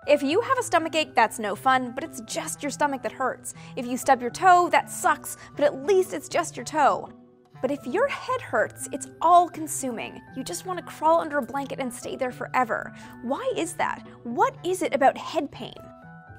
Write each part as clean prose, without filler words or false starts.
If you have a stomachache, that's no fun, but it's just your stomach that hurts. If you stub your toe, that sucks, but at least it's just your toe. But if your head hurts, it's all-consuming. You just want to crawl under a blanket and stay there forever. Why is that? What is it about head pain?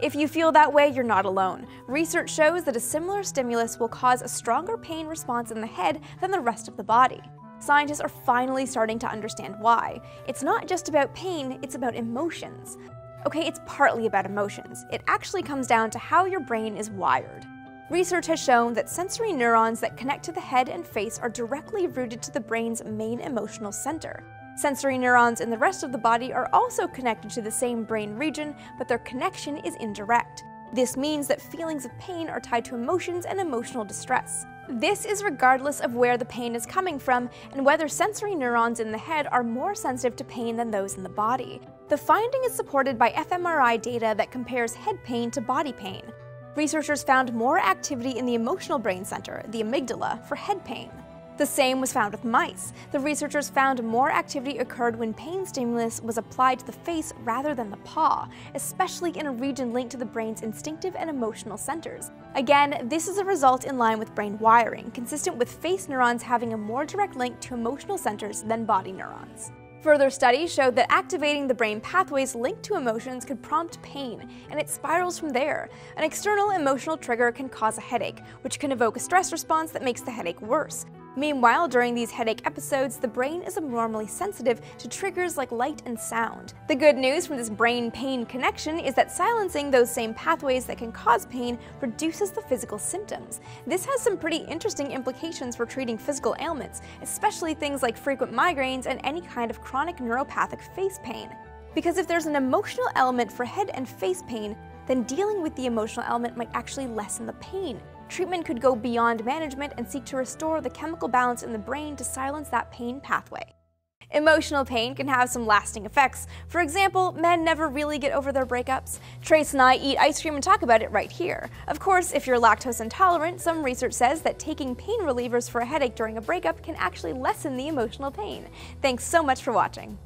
If you feel that way, you're not alone. Research shows that a similar stimulus will cause a stronger pain response in the head than the rest of the body. Scientists are finally starting to understand why. It's not just about pain, it's about emotions. Okay, it's partly about emotions. It actually comes down to how your brain is wired. Research has shown that sensory neurons that connect to the head and face are directly rooted to the brain's main emotional center. Sensory neurons in the rest of the body are also connected to the same brain region, but their connection is indirect. This means that feelings of pain are tied to emotions and emotional distress. This is regardless of where the pain is coming from and whether sensory neurons in the head are more sensitive to pain than those in the body. The finding is supported by fMRI data that compares head pain to body pain. Researchers found more activity in the emotional brain center, the amygdala, for head pain. The same was found with mice. The researchers found more activity occurred when pain stimulus was applied to the face rather than the paw, especially in a region linked to the brain's instinctive and emotional centers. Again, this is a result in line with brain wiring, consistent with face neurons having a more direct link to emotional centers than body neurons. Further studies showed that activating the brain pathways linked to emotions could prompt pain, and it spirals from there. An external emotional trigger can cause a headache, which can evoke a stress response that makes the headache worse. Meanwhile, during these headache episodes, the brain is abnormally sensitive to triggers like light and sound. The good news from this brain-pain connection is that silencing those same pathways that can cause pain reduces the physical symptoms. This has some pretty interesting implications for treating physical ailments, especially things like frequent migraines and any kind of chronic neuropathic face pain. Because if there's an emotional element for head and face pain, then dealing with the emotional element might actually lessen the pain. Treatment could go beyond management and seek to restore the chemical balance in the brain to silence that pain pathway. Emotional pain can have some lasting effects. For example, men never really get over their breakups. Trace and I eat ice cream and talk about it right here. Of course, if you're lactose intolerant, some research says that taking pain relievers for a headache during a breakup can actually lessen the emotional pain. Thanks so much for watching.